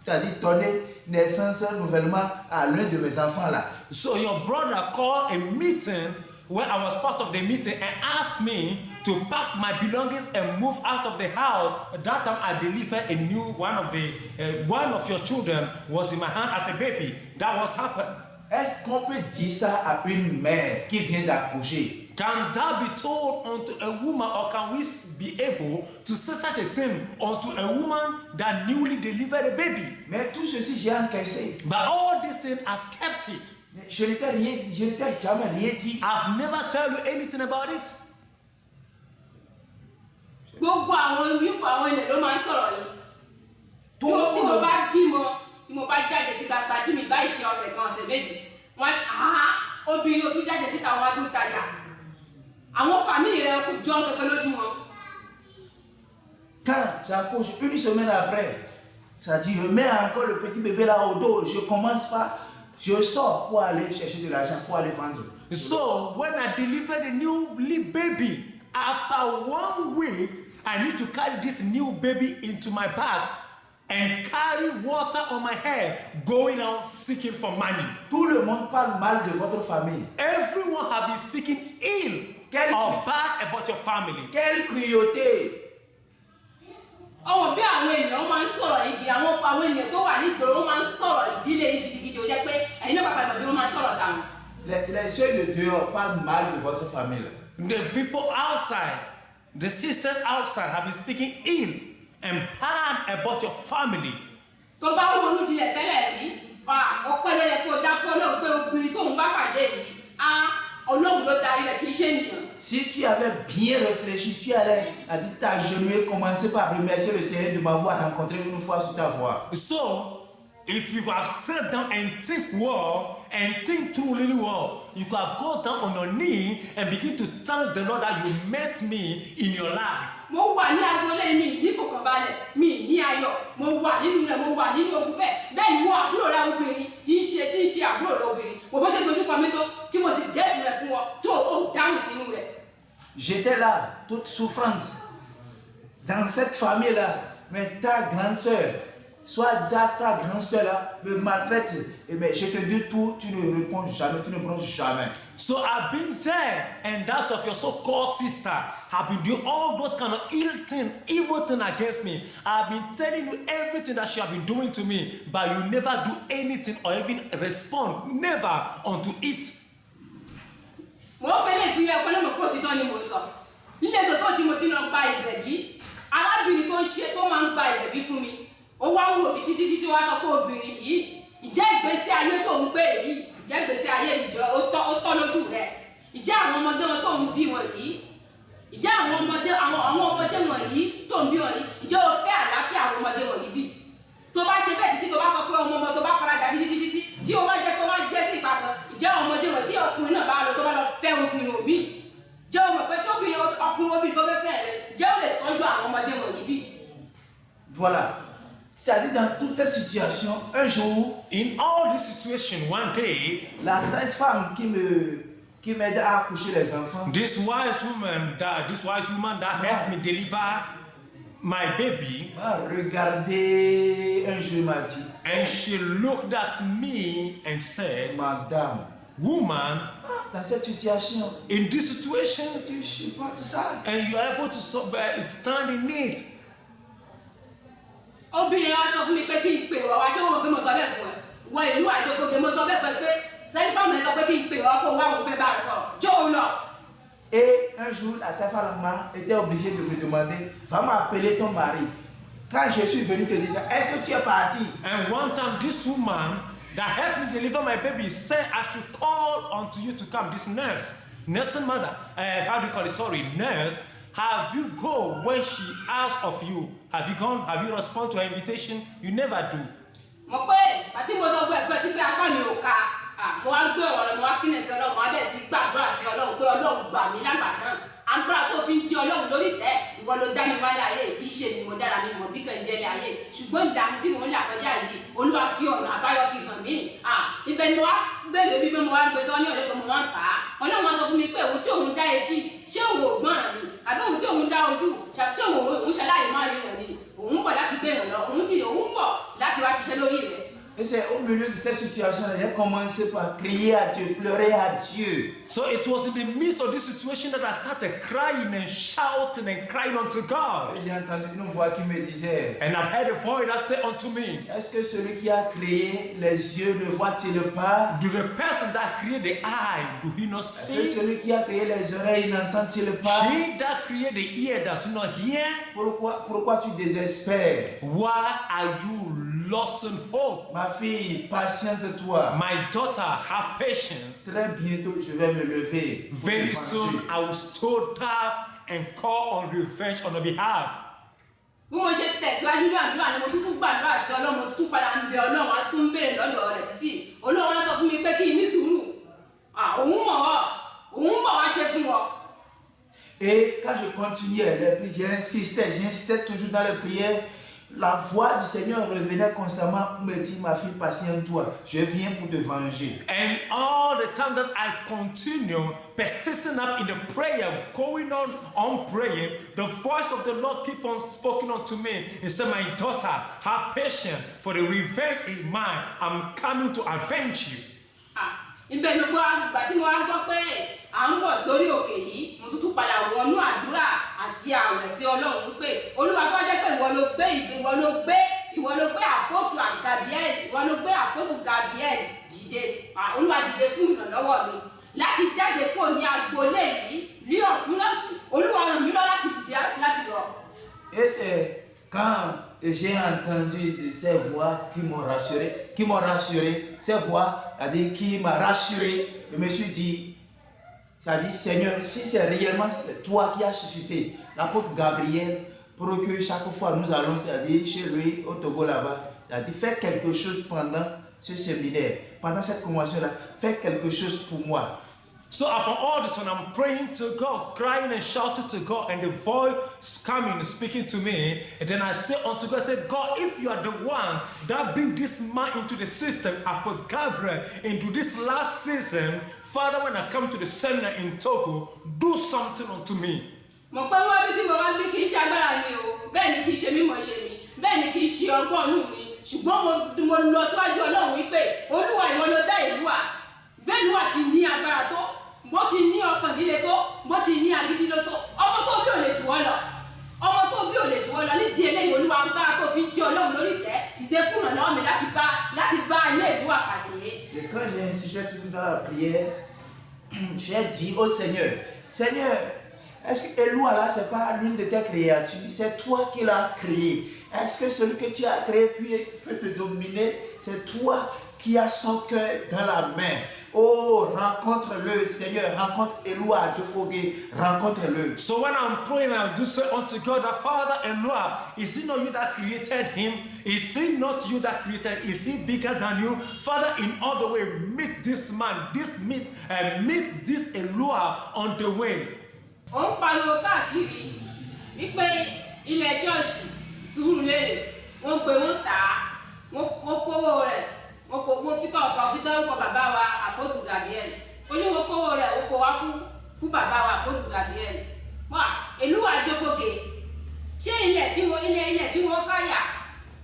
c'est-à-dire donné naissance nouvellement à l'un de mes enfants là. So your brother called a meeting where I was part of the meeting and asked me to pack my belongings and move out of the house. That time I delivered a new one of your children was in my hand as a baby. That was happened. Est-ce qu'on peut dire ça à une mère qui vient d'accoucher? Can that be told unto a woman, or can we be able to say such a thing unto a woman that newly delivered a baby? Mais tout ceci j'ai encaissé. But all these things, I've kept it. Je ne t'ai jamais rien dit. I've never told you anything about it. Gbogbo àwọn ènìyàn ló máa ń sọ̀rọ̀ yìí. Tí mo bá bímọ, tí mo bá jáde sí gbangba tí mi bá ìṣe ọ̀sẹ̀ kan ọ̀sẹ̀ méjì, wọ́n obìnrin o tún jáde síta wọn á tún tajà. Àwọn fàmílì rẹ̀ kò jọ kankan lójú wọn. Quand j'accouche une semaine après, ça dit je mets encore le petit bébé là au dos, je sors pour aller chercher de l'argent pour aller vendre. So when I deliver the new baby, after 1 week, I need to carry this new baby into my bag and carry water on my head, going out seeking for money. Tout le monde parle mal de votre famille. Everyone have been speaking ill or bad about your family. Quelle cruauté! Ọwọ́ bí àwọn ènìyàn máa ń sọ̀rọ̀ igi, àwọn ènìyàn tó wà ní ìgboro máa ń sọ̀rọ̀ ìdílé gidigidi, ó jẹ́ pé ẹ̀yin náà pàpà ìmọ̀ bí wọ́n máa ń sọ̀rọ̀ tàwọn. Les ceux de dehors parlent mal de votre famille. The people outside, the sisters outside have been speaking ill and bad about your family. Tó bá ronú jinlẹ̀ tẹ́lẹ̀ rí, ọpẹ́ ló yẹ kó dá fún Ọlọ́run pé obìnrin tóun bá pàdé yìí, Ọlọ́run ló darí rẹ̀ kì í ṣe ènìyàn. Si tu avais bien réfléchi, tu allais t'agenouiller, commencer par remercier le Seigneur de m'avoir rencontré une fois sur ta voie. So, if you have sat down and think well and think through really well, you could have gone down on your knee and begin to thank the Lord that you met me in your life. Mo wà ní agboolé mi nífọ̀kànbalẹ̀, mi ní ayọ̀, mo wà nínú rẹ̀, mo wà nínú ogun bẹ́ẹ̀. Bẹ́ẹ̀ ni wọ́n àbúrò rẹ̀ obìnrin tí ń ṣe àbúrò rẹ̀ obìnrin. Mo bó ṣe dojú kọ mi tó tí mo sì dẹ́sùn rẹ̀ fún ọ tó o dáhùn sínú rẹ̀. J'étais là, toute souffrante, dans cette famille-là, mais ta grande sœur, soit disant ta grande sœur là, me maltraite, et bien je te dis tout, tu ne réponds jamais, tu ne bronches jamais. So I've been there, and that of your so-called sister have been doing all those kind of evil thing against me. I've been telling you everything that she have been doing to me, but you never do anything or even respond, never unto it. Mo fẹ́ lè fi ẹ̀kọ́ lọ́mọ kó òtítọ́ ni mo sọ. Nílé tó tí mo ti lọ gba ìbẹ̀bí, arábìnrin tó máa ń gba ìbẹ̀bí fún mi. Ó wá wò mí títí wá sọ pé obìnrin yìí, ìjẹ́ ìgbésí ayé tó ń gbé yìí, ìjẹ́ ìgbésí ayé ìjọ ó tọ́ lójú rẹ̀. Ìjẹ́ àwọn ọmọdé wọn tó ń bí wọn yìí, ìjẹ́ àwọn ọmọdé wọn yìí tó ń bí wọn yìí, ìjẹ́ o fẹ́ àlàáfíà àwọn ọmọdé wọn yìí bí. Tó bá ṣe bẹ́ẹ̀ títí tó bá sọ pé ọmọ tó bá faradà títí tí ó wá jẹ́ pé wọ́n jẹ́ sí ìpàkàn, ìjẹ́ àwọn ọmọdé wọn tí ọkùnrin náà bá lọ tó bá lọ fẹ́ obìnrin òbí. Jẹ́ o mọ̀ pé tí ọkùnrin tó fẹ́ rẹ̀ jẹ́ o lè tọ́jú àwọn ọmọdé wọn yìí bí. Voilà. C'est-à-dire dans toute cette situation, un jour, in all this situation, one day, la sage-femme qui m'aide à accoucher les enfants, this wise woman that helped me deliver my baby, m'a regardé un jour, m'a dit, and she looked at me and said, Madame, woman, dans cette situation, in this situation, tu supportes ça. and you are able to stand in it. Obìnrin wa sọ fún mi pé kí n pè wá ṣé wọn fi mo sọ bẹ́ẹ̀ fún ẹ wọ ìlú àjọpọ̀gẹ mo sọ bẹ́ẹ̀ fún ẹ pé sẹ́yìn fáwọn ẹ sọ pé kí n pè wá kó wá òun fẹ́ bá a sọ jó o lọ. Et un jour, la sage-femme était obligée de me demander, va m'appeler ton mari. Quand je suis venu te dire, est-ce que tu es parti? And one time, this woman that helped me deliver my baby said I should call unto you to come. This nursing mother, how do you call it? Sorry, nurse. Have you go when she asked of you? Have you gone? Have you responded to her invitation? You never do. Mo pé àti mo sọ pé ẹ̀fọ́ ti pé apá mi ò ká mo wá gbé ọ̀rọ̀ mo wá kíni sí Ọlọ́run mo wá bẹ̀ sí gbàdúrà sí Ọlọ́run pé Ọlọ́run gbà mí lágbà náà agbára tó fi ń jẹ́ Ọlọ́run lórí tẹ́ ìwọ ló dá mi wálé ayé kì í ṣe ni mo dára mi mọ̀ bí kàn jẹ́lé ayé ṣùgbọ́n ìdààmú tí mò ń là kọjá yìí Olúwa fi ọ̀nà àbáyọ fi hàn mí. Ibẹ̀ ni mo wá gbèrè bí mo wá gbé sọ ní ọ̀lẹ́ kan mo wá ń kà á. Ọlọ́run sọ fún mi pé òun tí òun dá etí ṣé òun ò gbọ́ràn ni àbí òun tí òun dá ojú tí òun ṣaláyè má ríran ni òun bọ̀ láti gbé ìrànlọ́ òun bọ̀ láti wá ṣiṣẹ́ lórí rẹ̀. Et c'est au milieu de cette situation, j'ai commencé par crier à Dieu, pleurer à Dieu. So it was in the midst of this situation that I started crying and shouting and crying unto God. J'ai entendu une voix qui me disait, And I've heard a voice that said unto me, est-ce que celui qui a créé les yeux ne voit-il pas? do the person that created the eye, do he not Est-ce que see? celui qui a créé les oreilles n'entend-il pas? He that created the ear does he not hear? Pourquoi tu désespères? Why are you lost in hope? Ma fille, patiente-toi. My daughter, have patience. Très bientôt, je vais me lever. pour Very te soon venger. I will stand up and call on revenge on your behalf. Bí mo ṣe tẹ̀síwájú ní àdúrà ni mo tún gbàdúrà sí Ọlọ́run, mo tún padà ń bẹ Ọlọ́run, á tún béèrè lọ́dọ̀ rẹ̀ títí. Ọlọ́run á sọ fún mi pé kí n ní sùúrù. Òun mọ̀ ọ́, òun bọ̀ wá ṣe fún ọ. Et quand je continuais les prières, j'insistais toujours dans les prières. La voix du Seigneur revenait constamment pour me dire, ma fille, patiente-toi, je viens pour te venger. And all the time that I continue persisting up in the prayer, going on praying, the voice of the Lord keep on speaking unto me. He said, my daughter, have patience, for the revenge is mine. I'm coming to avenge you. Ibẹ̀ ni gbà tí mo wá gbọ́ pé à ń bọ̀ sórí òkè yìí, mo tún padà wọnú àdúrà àti àwẹ̀ sí Ọlọ́run wípé Olúwa tó jẹ́ pé ìwọ ló gbé àpótò Gabriel dìde. Olúwa dìde fún ìrànlọ́wọ́ mi láti jáde kúrò ní agboolé yìí ní ọ̀dún láti Olúwa ràn mí lọ láti dìde láti lọ. Et c'est quand j'ai entendu ces voix qui m'ont rassuré, ces voix, c'est-à-dire qui m'a rassuré, je me suis dit, c'est-à-dire, Seigneur, si c'est réellement toi qui as suscité l'apôtre Gabriel pour que chaque fois nous allons, c'est-à-dire chez lui au Togo là-bas, c'est-à-dire faire quelque chose pendant ce séminaire, pendant cette convention-là, faire quelque chose pour moi. So upon all this, when I'm praying to God, crying and shouting to God, and the voice coming, speaking to me, and then I say unto God, I say, God, if you are the one that bring this man into the system, I put Gabriel into this last season, Father, when I come to the seminar in Togo, do something unto me. Mo pé wá bí tí mo wá bí kì í ṣe agbára mi o, bẹ́ẹ̀ ni kì í ṣe mímọ̀ ṣe mi, bẹ́ẹ̀ ni kì í ṣe ọgbọ́n inú mi, ṣùgbọ́n mo lọ síwájú Ọlọ́run wípé Olúwa ìwọ ló dá ìlú wa, bẹ́ẹ̀ ni wà ti ní agbára tó, bó ti ní ọkàn líle tó, bó ti ní agídí ló tó, ọmọ tó bí ò lè jù wọ́n lọ, nídìí eléyìí Olúwa agbára tó fi ń jẹ́ Ọlọ́run lórí ìtẹ́, dìde fún ìrànlọ́wọ́ mi láti bá ilé ìlú wa pàdé. Et quand j'ai insisté toujours dans la prière, j'ai dit au Seigneur, Seigneur, est-ce que Eloi là, c'est pas l'une de tes créatures, c'est toi qui l'as créé. Est-ce que celui que tu as créé peut te dominer? C'est toi qui as son cœur dans la main. Oh, rencontre-le, Seigneur, rencontre Eloi de Fogué, rencontre-le. So when I'm praying, I do say unto God, that Father Eloi, is it not you that created him? Is it not you that created? Is he bigger than you? Father, in all the way, meet this man, meet this Eloi on the way. Ó ń pariwo káàkiri wípé ilẹ̀ ṣọ́ọ̀ṣì Sùúrùlérè wọ́n gbé wọ́n tà á, wọ́n kówó rẹ̀, wọ́n fi tọ́kọ̀ bàbá wa àpótò Gabriel. Ó ní wọ́n kówó rẹ̀, ó kó wá fún bàbá wa àpótò Gabriel. Ìlú Àjọfòkè, ṣé ilẹ̀ tí wọ́n fàyà,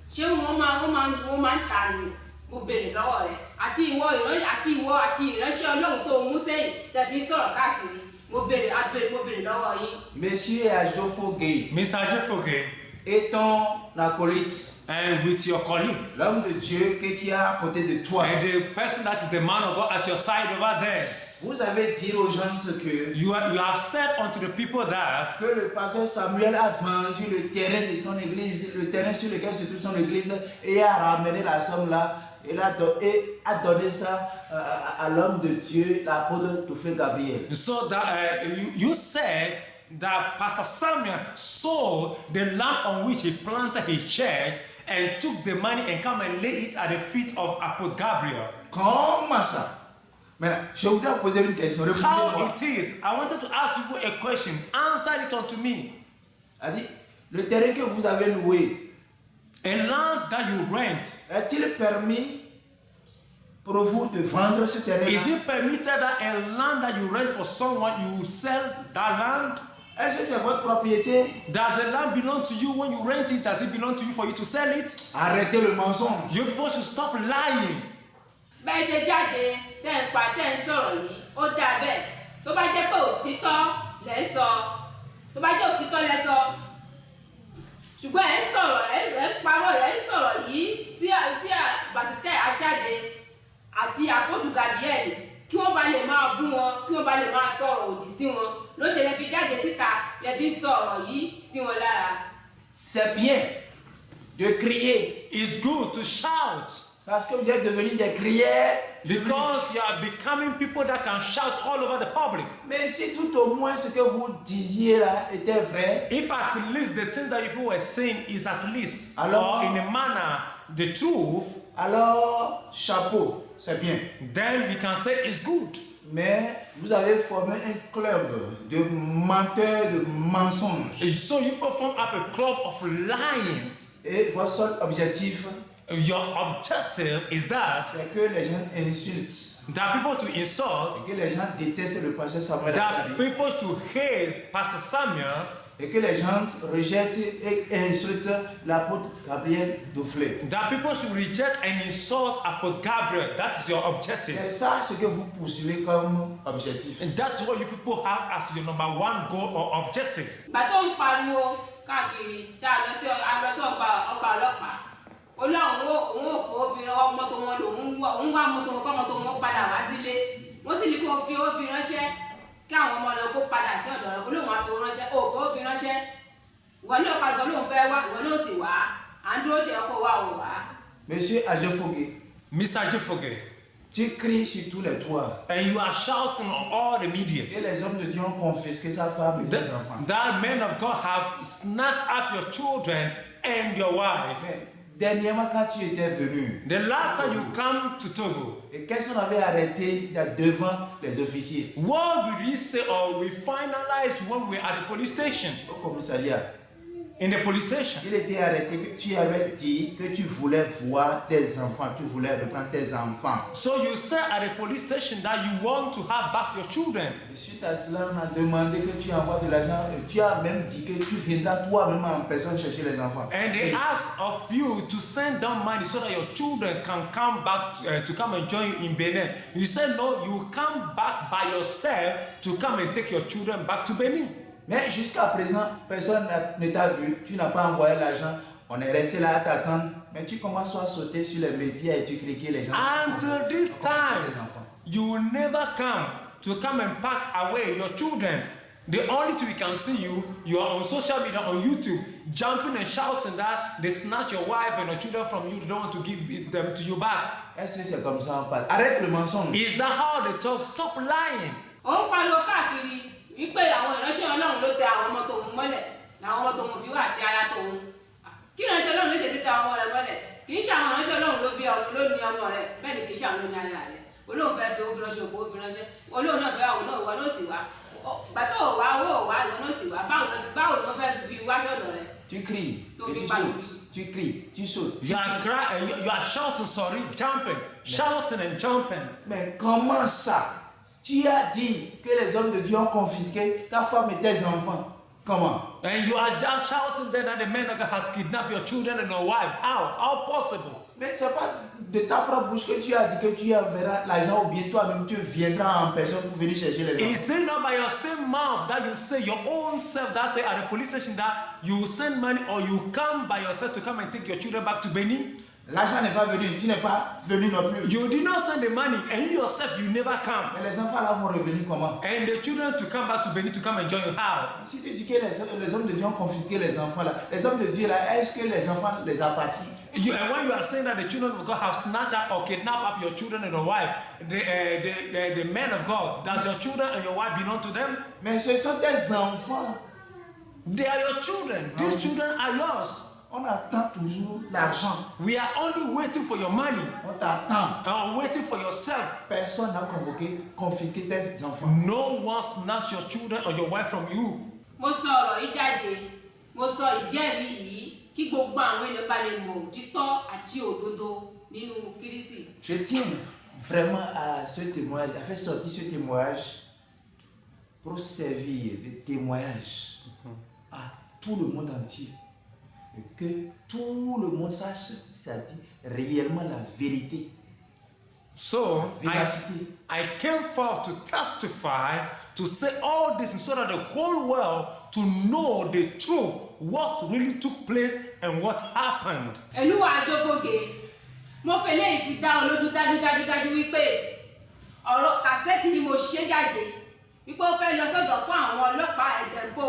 ṣé wọ́n máa ń tà ní? Mo béèrè lọ́wọ́ rẹ̀ àti ìwọ ìránṣẹ́ Ọlọ́run tó mú sẹ́yìn tẹ́ fi sọ̀rọ̀ káàkiri. Mo béèrè lọ́wọ́ yín. Monsieur Àjọfòkè, Mr. Àjọfòkè, et ton acolyte, and with your colleague, l'homme de Dieu que tu as à côté de toi, and the person that is the man of God at your side over there, vous avez dit aux gens ce que you have said unto the people that le pasteur Samuel a vendu le terrain de son église, le terrain sur lequel se trouve son église, et a ramené la somme là, et a donné ça à l'homme de Dieu, l'apôtre Théophile Gabriel. So that you said that Pastor Samuel sold the land on which he planted his church and took the money and come and lay it at the feet of Apostle Gabriel. Comment ça? Maintenant, je voudrais poser une question. How it is? I wanted to ask you a question. Answer it unto me. Le terrain que vous avez loué, A land that you rent, est-il permis pour vous de vendre ce terrain? is it permitted that a land that you rent for someone, you sell that land? Est-ce que c'est votre propriété? Does the land belong to you when you rent it? Does it belong to you for you to sell it? Arrêtez le mensonge. You people should stop lying. bẹ́ẹ̀ ṣe jáde tẹ́ ń pa tẹ́ ń sọ̀rọ̀ yìí ó dáa bẹ́ẹ̀ tó bá jẹ́ pé òtítọ́ lẹ́ sọ tó bá jẹ́ òtítọ́ lẹ́ sọ ṣùgbọ́n ẹ̀ ń sọ̀rọ̀ ẹ̀ ń parọ́ ẹ̀ ń sọ̀rọ̀ yìí sí Bàsítẹ́ Aṣáde àti Àpọ́dù Gabriel kí wọ́n bá lè máa bú wọn kí wọ́n bá lè máa sọ̀rọ̀ òdì sí wọn ló ṣe lè fi jáde síta lè fi sọ̀rọ̀ yìí sí wọn lára. C'est bien de crier It's good to shout parce que vous êtes devenus des crieurs. because you are becoming people that can shout all over the public. Mais si tout au moins ce que vous disiez là était vrai, If at least the thing that people were saying is at least, Alors- or in a manner, the truth, alors chapeau, c'est bien. then we can say it's good. Mais vous avez formé un club de menteurs, de mensonges. So you perform up a club of lying. Et votre seul objectif, Your objective is that c'est que les gens insultent. people to insult, Et que les gens détestent le pasteur Samuel that Akadi. people to hate Pastor Samuel, Et que les gens rejettent et insultent l'apôtre Gabriel Doflé. that people should reject and insult Apostle Gabriel. That is your objective. C'est ça ce que vous poursuivez comme objectif. And that's what you people have as your number one goal or objective. ìgbà tó ń pariwo káàkiri tá a lọ sí ọgbà ọlọ́pàá ó láwọn òun ò fowó fi rán mọ́tò wọn lòun òun wá mọ́tò wọn kọ́ mọ́tò wọn padà wá sílé wọ́n sì ní kí wọ́n fi owó fi ránṣẹ́ kí àwọn ọmọ rẹ̀ kó padà sí ọ̀dọ̀ rẹ̀ kó lóun á fi owó ránṣẹ́ ó fowó fi ránṣẹ́ ìwọ náà ká sọ lóun fẹ́ wá ìwọ náà sì wá à ń dúró dé ọkọ̀ wá ò wá. Monsieur Ajefoge, Mr. Jifoge, tu cries sur tous les toits. and you are shouting on all the media. Et les hommes de Dieu ont confisqué sa femme et ses enfants. That men of God have snatched up your children and your wife. Mais dernièrement, quand tu étais venu, The last time you come to Togo, et qu'est-ce qu'on avait arrêté devant les officiers what did we say or we finalized when we were at the police station? au commissariat? In the police station. Il était arrêté que tu avais dit que tu voulais voir tes enfants, tu voulais reprendre tes enfants. So you said at the police station that you want to have back your children. Et suite à cela, on a demandé que tu envoies de l'argent. Et tu as même dit que tu viendras toi-même en personne chercher les enfants. And they Et asked of you to send down money so that your children can come back to come and join you in Benin. You said no, you come back by yourself to come and take your children back to Benin. mais jusqu'à présent, personne ne t'a vu. Tu n'as pas envoyé l'argent. On est resté là à t'attendre. Mais tu commences à sauter sur les médias et tu cliques les gens. Until this Les time, enfants. you will never come and pack away your children. The only thing we can see you are on social media, on YouTube, jumping and shouting that they snatch your wife and your children from you. They don't want to give them to you back. Est-ce que c'est comme ça on parle? Arrête le mensonge. Is that how they talk? Stop lying. ó ń pariwo káàkiri wípé àwọn ìránṣẹ́ Ọlọ́run ló tẹ àwọn ọmọ tòun mọ́lẹ̀ làwọn ọmọ tòun fi wá àti aya tòun kí ìránṣẹ́ Ọlọ́run ló ṣe ti tẹ ọmọ rẹ̀ mọ́lẹ̀ kì í ṣe àwọn ìránṣẹ́ Ọlọ́run ló bí ọmọ ló ní ọmọ rẹ̀ bẹ́ẹ̀ ni kì í ṣe àwọn ló ní aya rẹ̀ Olóhùn fẹ́ fi owó fi ránṣẹ́ òfò fi ránṣẹ́ Olóhùn náà fẹ́ àwọn náà ìwọ náà sì wá gbàtọ́ ò wá owó ò wá ìwọ náà sì wá báwo ló fẹ́ fi wá sọ́dọ̀ rẹ̀. Tu cries Donc, et tu il parle. sautes. Tu cries, tu sautes. You are crying, you are shouting, sorry, jumping, shouting and jumping. Mais comment ça? Tu as dit que les hommes de Dieu ont confisqué ta femme et tes enfants. Comment? And you are just shouting then that the man of God has kidnapped your children and your wife. How possible? Mais c'est pas de ta propre bouche que tu as dit que tu enverras l'argent ou bien toi-même tu viendras en personne pour venir chercher les enfants. Is it not by your same mouth that you say your own self that say at the police station that you send money or you come by yourself to come and take your children back to Benin? L'argent n'est pas venu, tu n'es pas venu non plus. You did not send the money and you yourself you never come. Mais les enfants là vont revenir comment? And the children to come back to Benin to come and join you. How? Si tu dis que les hommes de Dieu ont confisqué les enfants là, les hommes de Dieu là, est-ce que les enfants les appartiennent? And when you are saying that the children of God have snatched up or kidnapped up your children and your wife, the men of God, does your children and your wife belong to them? Mais ce sont des enfants. They are your children. These children are yours. On attend toujours l'argent. We are only waiting for your money. On t'attend. And waiting for yourself. Personne n'a confisqué tes enfants. No one snatched your children or your wife from you. mo sọ ọ̀rọ̀ yìí jáde mo sọ ìjẹ́rìí yìí kí gbogbo àwọn ènìyàn bá lè mọ̀ òtítọ́ àti òdodo nínú Kírísì. Je tiens vraiment à ce témoignage, à faire sortir ce témoignage pour servir de témoignage à tout le monde entier. Et que tout le monde sache, c'est-à-dire réellement la vérité. So Véracité. I came forth to testify, to say all this so that the whole world to know the truth, what really took place and what happened. Olúwa Àjọfògè, mo fẹ́ lè fi dá ọ lójú dájú wípé ọ̀rọ̀ kàsẹ́ẹ̀tì ni mo ṣe jáde wípé ó fẹ́ lọ sọ́dọ̀ fún àwọn ọlọ́pàá Ẹ̀dẹ̀nbò.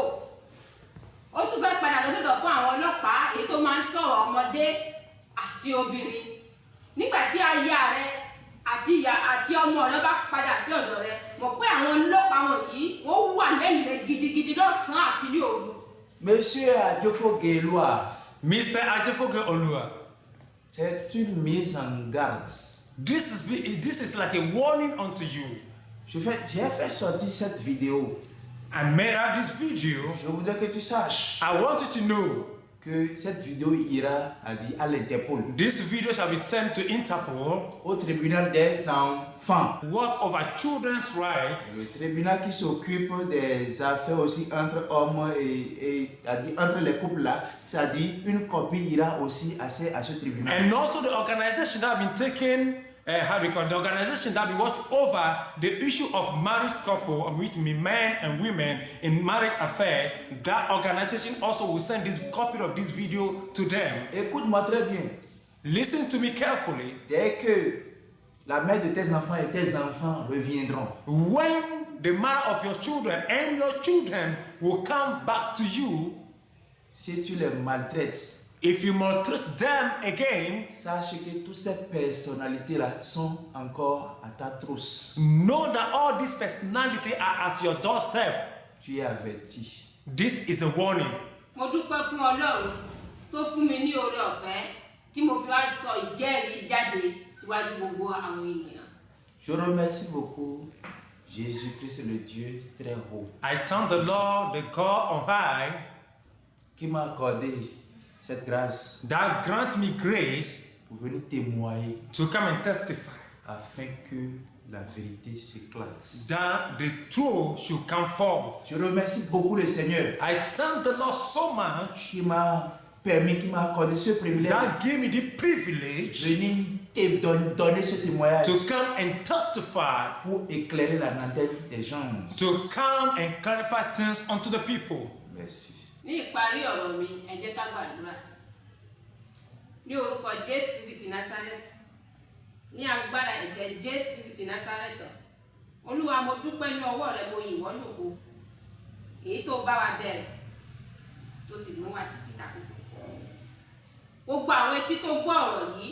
Ó tún fẹ́ padà lọ sọ́dọ̀ fún àwọn ọlọ́pàá èyí tó máa ń sọ̀rọ̀ ọmọdé àti obìnrin. Nígbà tí aya rẹ àti ọmọ rẹ bá padà sí ọ̀dọ̀ rẹ, mọ̀ pé àwọn ọlọ́pàá wọ̀nyí wọ́n wà lẹ́yìn rẹ gidigidi lọ́sàn-án àti ní òru. Monsieur Àjọfògè Olúwa, Mr. Àjọfògè Olúwa, c'est une mise en garde. this is like a warning unto you. J'ai fait sortir cette vidéo. I made out this video. Je voudrais que tu saches I want you to know que cette vidéo ira à l'Interpol, this video shall be sent to Interpol, au tribunal des enfants, what of our children's rights, le tribunal qui s'occupe des affaires aussi entre hommes et entre les couples là, c'est-à-dire une copie ira aussi à ce tribunal. and also the organization that have been taken, the organization that will watch over the issue of married couple with men and women in marriage affair. That organization also will send this copy of this video to them. Écoute-moi très bien. Listen to me carefully. Dès que la mère de tes enfants et tes enfants reviendront, When the mother of your children and your children will come back to you, si tu les maltraites, if you maltreat them again, sache que toutes ces personnalités-là sont encore à ta trousse. know that all these personalities are at your doorstep. Tu es averti. This is a warning. Mo dúpẹ́ fún Ọlọ́run tó fún mi ní oore ọ̀fẹ́ tí mo fi wá sọ ìjẹ́rìí jáde iwájú gbogbo àwọn ènìyàn. Je remercie beaucoup Jésus-Christ, le Dieu très haut, I thank the Lord, the God on high, qui m'a accordé cette grâce that grant me grace pour venir témoigner to come and testify afin que la vérité s'éclate. that the truth should come forth. Je remercie beaucoup le Seigneur I thank the Lord so much qui m'a accordé ce privilège that gave me the de privilege venir donner ce témoignage to come and testify, pour éclairer la lanterne des gens. to come and clarify things unto the people. Merci. Ní ìparí ọ̀rọ̀ mi, ẹ jẹ́ ká gbàdúrà. Ní orúkọ Jésù Kristi ti Násárẹ́tì, ní agbára ẹ̀jẹ̀ Jésù Kristi ti Násárẹ́tì, Olúwa mo dúpẹ́ ní ọwọ́ rẹ mo yìn wọ́n lógo, èyí tó bá wa bẹ̀rẹ̀ tó sì mú wa títí dàkókò. Gbogbo àwọn etí tó gbọ́ ọ̀rọ̀ yìí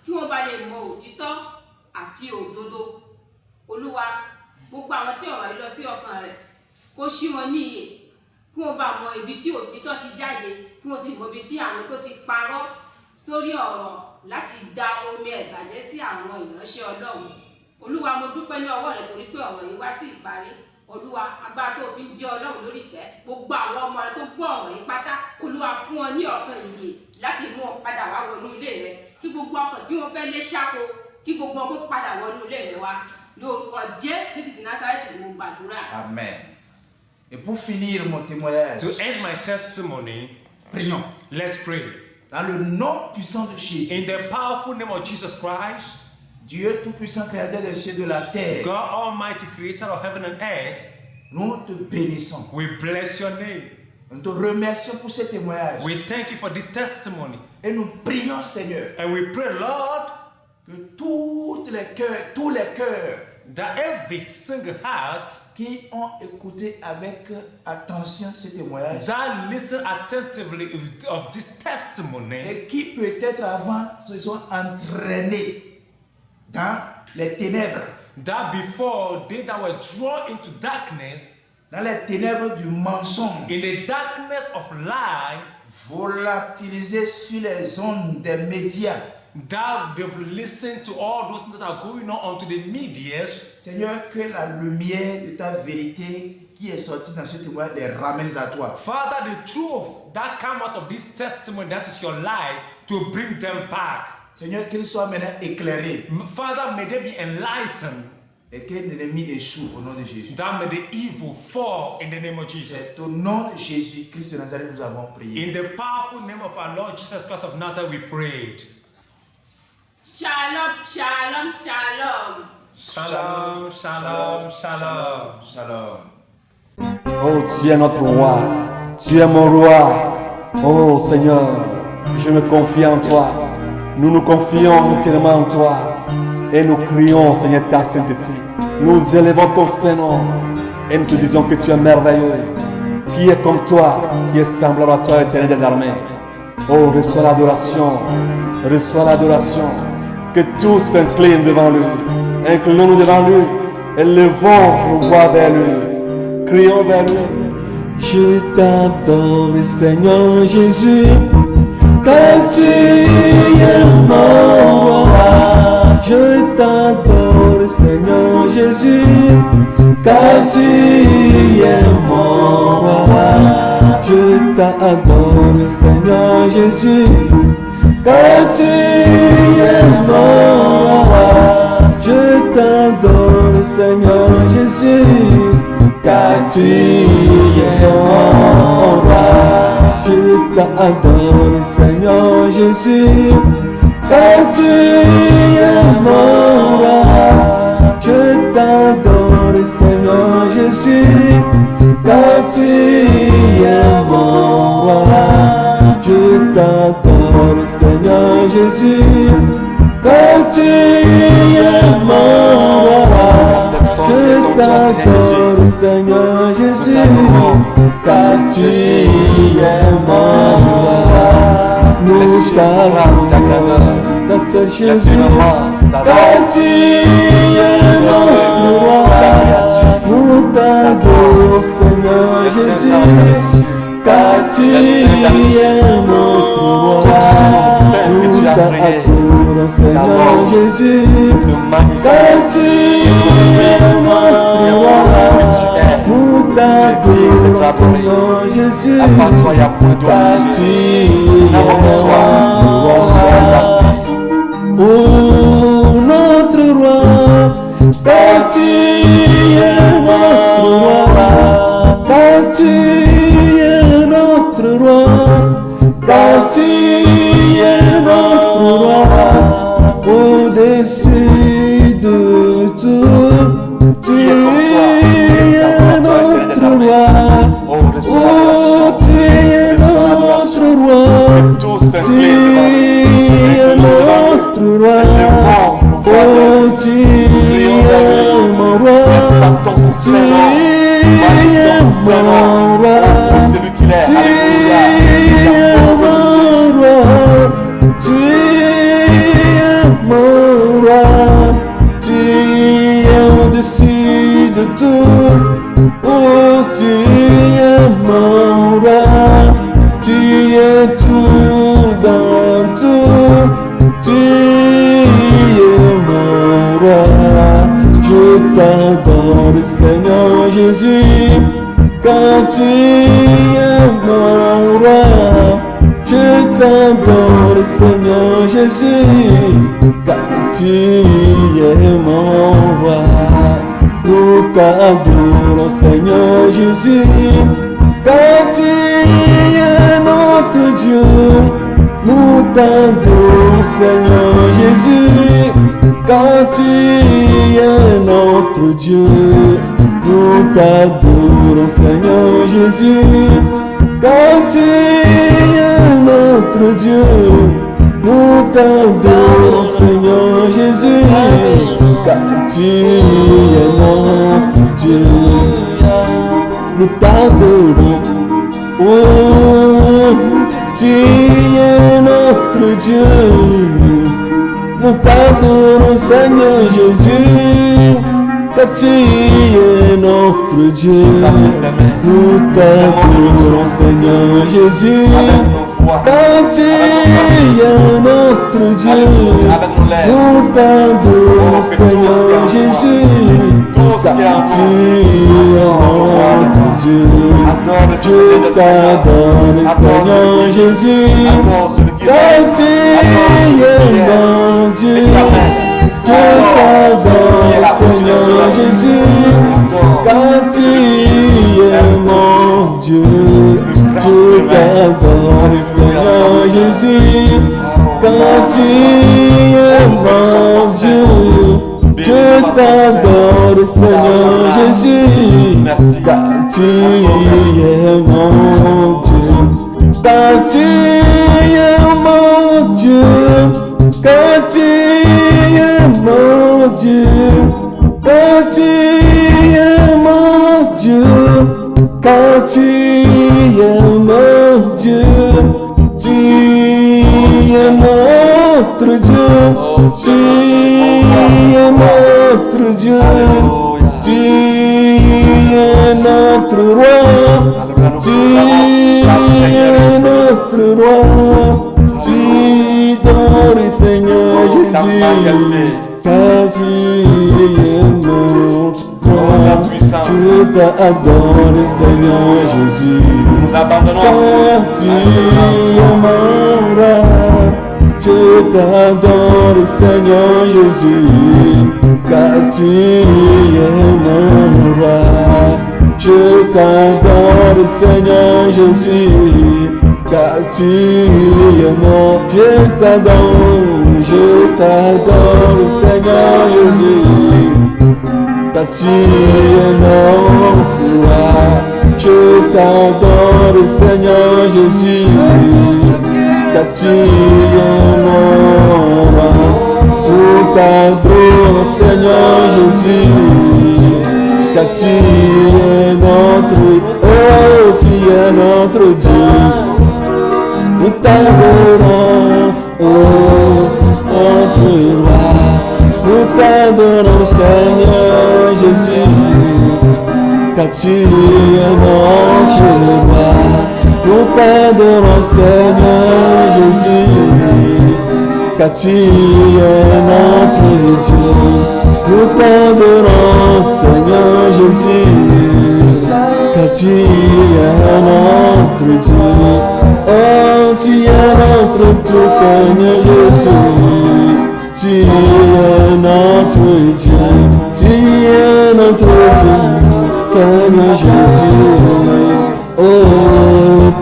kí wọ́n bá lè mọ òtítọ́ àti òdodo. Olúwa, gbogbo àwọn tí ọ̀rọ̀ yìí lọ sí ọkàn rẹ̀ kó ṣí wọn ní iyè, kí wọ́n bá mọ ibi tí òtítọ́ ti jáde, kí wọ́n sì mọ ibi tí àwọn tó ti parọ́ sórí ọ̀rọ̀ láti da omi ẹ̀bàjẹ́ sí àwọn ìránṣẹ́ Ọlọ́run. Olúwa, mo dúpẹ́ ní ọwọ́ rẹ torí pé ọ̀rọ̀ yìí wá sí ìparí. Olúwa, agbára tó fi ń jẹ́ Ọlọ́run lórí ìtẹ́, gbogbo àwọn ọmọ rẹ tó gbọ́ ọ̀rọ̀ yìí pátá, Olúwa fún wọn ní ọkàn ìyè láti mú wọn padà wá wọnú ilé rẹ, kí gbogbo ọkàn tí wọ́n fẹ́ lé ṣáko, kí gbogbo wọn kó padà wọnú ilé rẹ wá. Ní orúkọ Jésù Kristi ti Násárẹ́tì ni mo gbàdúrà. Amen. Et pour finir mon témoignage, To end my testimony, prions. let's pray. Dans le nom puissant de Jésus, In the powerful name of Jesus Christ, Dieu tout-puissant, créateur des cieux et de la terre, God Almighty, creator of heaven and earth, nous te bénissons. we bless your name. Nous te remercions pour ce témoignage. We thank you for this testimony. Et nous prions, Seigneur, And we pray, Lord, que tous les cœurs that every single heart qui ont écouté avec attention ce témoignage that listen attentively of this testimony et qui peut-être avant se sont entraînés dans les ténèbres, that before they that were drawn into darkness, dans les ténèbres du mensonge, in the darkness of lie, volatilisés sur les ondes des médias, that they've listened to all those things that are going on onto the medias. Seigneur, que la lumière de ta vérité qui est sorti dans ce témoignage les ramène à toi. Father, the truth that come out of this testimony, that is your life, to bring them back. Seigneur, qu'ils soient maintenant éclairés Father, may they be enlightened. et que l'ennemi échoue au nom de Jésus. That may the evil fall in the name of Jesus. C'est au nom de Jésus Christ de Nazareth nous avons prié. In the powerful name of our Lord Jesus Christ of Nazareth, we prayed. Shalom, shalom, shalom. Shalom, shalom, shalom. Shalom. Oh, tu es notre roi, tu es mon roi. Oh Seigneur, je me confie en toi. Nous nous confions entièrement en toi. Et nous crions, Seigneur, ta sainteté. Nous élevons ton Saint-Nom. Et nous te disons que tu es merveilleux. Qui est comme toi, qui est semblable à toi, Éternel des armées. Oh, reçois l'adoration. Reçois l'adoration. Que tous s'inclinent devant lui. Inclinons-nous devant lui. Élevons nos voix vers lui. Crions vers lui. Je t'adore, Seigneur Jésus, car tu es mon roi. Je t'adore, Seigneur Jésus, car tu es mon roi. Je t'adore, Seigneur Jésus, car tu es mon roi. Je t'adore, Seigneur Jésus, car tu es mon roi. Je t'adore, Seigneur Jésus, car tu es mon roi. Je t'adore, Seigneur Jésus, car tu es mon roi. Je t'adore, Seigneur Jésus, car tu es mon roi. Je t'adore, Seigneur Jésus, car tu es mon roi. Nous t'adorons, ta Seigneur Jésus, car tu es notre roi. Nous t'adorons, Seigneur Jésus, car tu es notre roi. Nous t'adorons, Seigneur Jésus, car tu es notre roi. Nous t'adorons, Seigneur Jésus, car tu es notre roi. Oh, notre roi, car tu es notre roi, car tu es notre roi, car tu es notre roi, au-dessus de tout, tu es notre roi, oh, tu es notre roi, tu es notre roi, oh, tu es mon roi, tu es mon roi, tu es mon roi, tu es mon roi, tu es au-dessus de tout, oh, tu es mon roi, tu es tout dans tout, tu es mon roi. Je t'adore, Seigneur Jésus, car tu es mon roi. Je t'adore, Seigneur Jésus, car tu es mon roi. Nous t'adorons, Seigneur Jésus, car tu es notre Dieu. Nous t'adorons, Seigneur Jésus, car tu es notre Dieu. Nous t'adorons, Seigneur Jésus, car tu es notre Dieu. Nous t'adorons, Seigneur Jésus, car tu es notre Dieu. Nous t'adorons, oh, tu es notre Dieu. Nous t'adorons, Seigneur Jésus, car tu es notre Dieu. Nous t'adorons, Seigneur Jésus, car tu es notre Dieu. Nous t'adorons, Seigneur Jésus, car tu es notre Dieu. Je t'adore, Seigneur Jésus, car tu es mon Dieu. Je t'adore, Seigneur Jésus, car tu es mon Dieu. Je t'adore, Seigneur Jésus, car tu es mon Dieu. Je t'adore, Seigneur Jésus, car tu es mon Dieu. Car tu es mon Dieu, car tu es mon Dieu, car tu es mon Dieu, car tu es mon Dieu, tu es notre Dieu, tu es notre Dieu, tu es notre roi, tu es notre roi, tu donnes, Seigneur Jésus, car tu es notre roi. Je t'adore, Seigneur Jésus, car tu es mon roi. Je t'adore, Seigneur Jésus, car tu es mon roi. Je t'adore, Seigneur Jésus, car tu es mon. Je t'adore, Seigneur Jésus, car tu es notre roi. Je t'adore, Seigneur Jésus, car tu es mon roi. Je t'adore, Seigneur Jésus, car tu es notre, oh, tu es notre Dieu. Nous t'adorons, oh, notre roi. Nous t'adorons, Seigneur Jésus, car tu es notre roi. Nous t'adorons, Seigneur Jésus, car tu es notre Dieu. Nous t'adorons, Seigneur Jésus, car tu es notre Dieu. Oh, tu es notre Dieu, Seigneur Jésus. Tu es notre Dieu, tu es notre Dieu, Seigneur Jésus. Oh,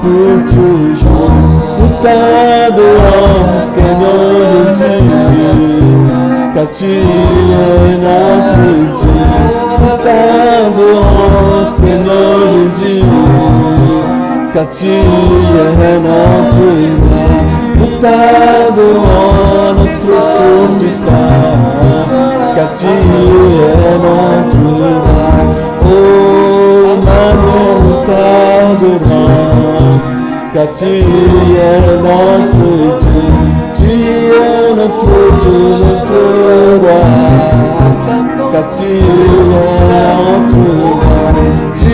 pour toujours, nous t'adorons, Seigneur Jésus, car tu es notre Dieu. Nous t'adorons, Seigneur Jésus, car tu es notre Dieu. Nous t'adorons, notre Tout-Puissant, car tu es notre roi. Oh, Emmanuel, nous t'adorons, car tu es notre Dieu. Tu es notre Dieu, notre roi, car tu es notre roi. Tu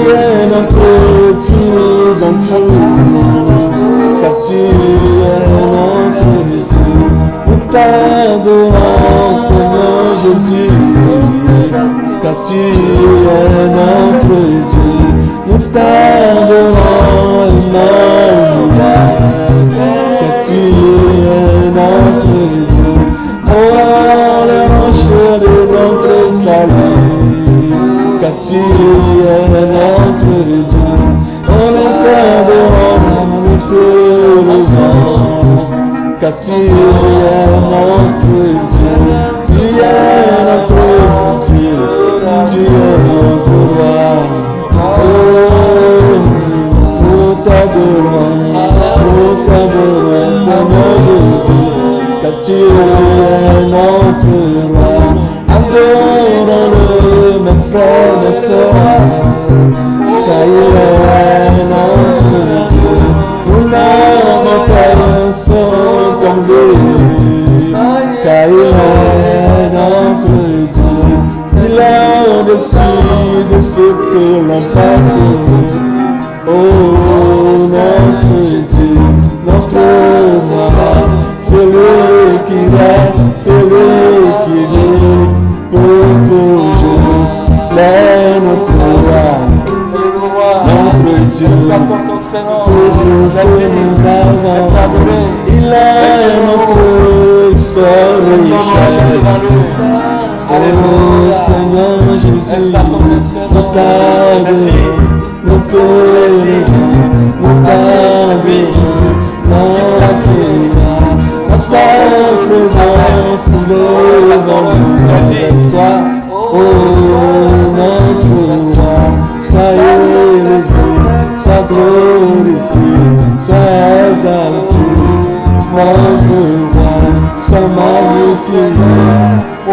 es notre tout dans tout, car tu es notre Dieu. Nous t'adorons, Seigneur Jésus, car tu es notre Dieu. Nous t'adorons, Emmanuel, car tu es notre Dieu. Oh, les rochers de notre salut, car tu es notre Dieu. Oh, nous t'adorons, nous te louons, car tu es notre Dieu. Tu es notre Dieu, tu es notre roi. Oh, nous t'adorons, Seigneur Jésus, car tu es notre roi. Adorons-le, mes frères, mes sœurs, car il est notre Dieu. Nous n'avons pas un son comme Dieu, car il est notre Dieu. C'est là mon pasteur. Oh, notre Dieu, notre roi, c'est lui qui règne, c'est lui qui vit pour toujours. Mais notre roi, notre Dieu, tout ce que nous avons, il est notre seul richesse. Alléluia, Seigneur Jésus, notre âme, notre présence, nous devons avec toi. Oh, notre roi, sois élevé, sois glorifié, sois exalté. Notre roi, sois magnifié. Oh,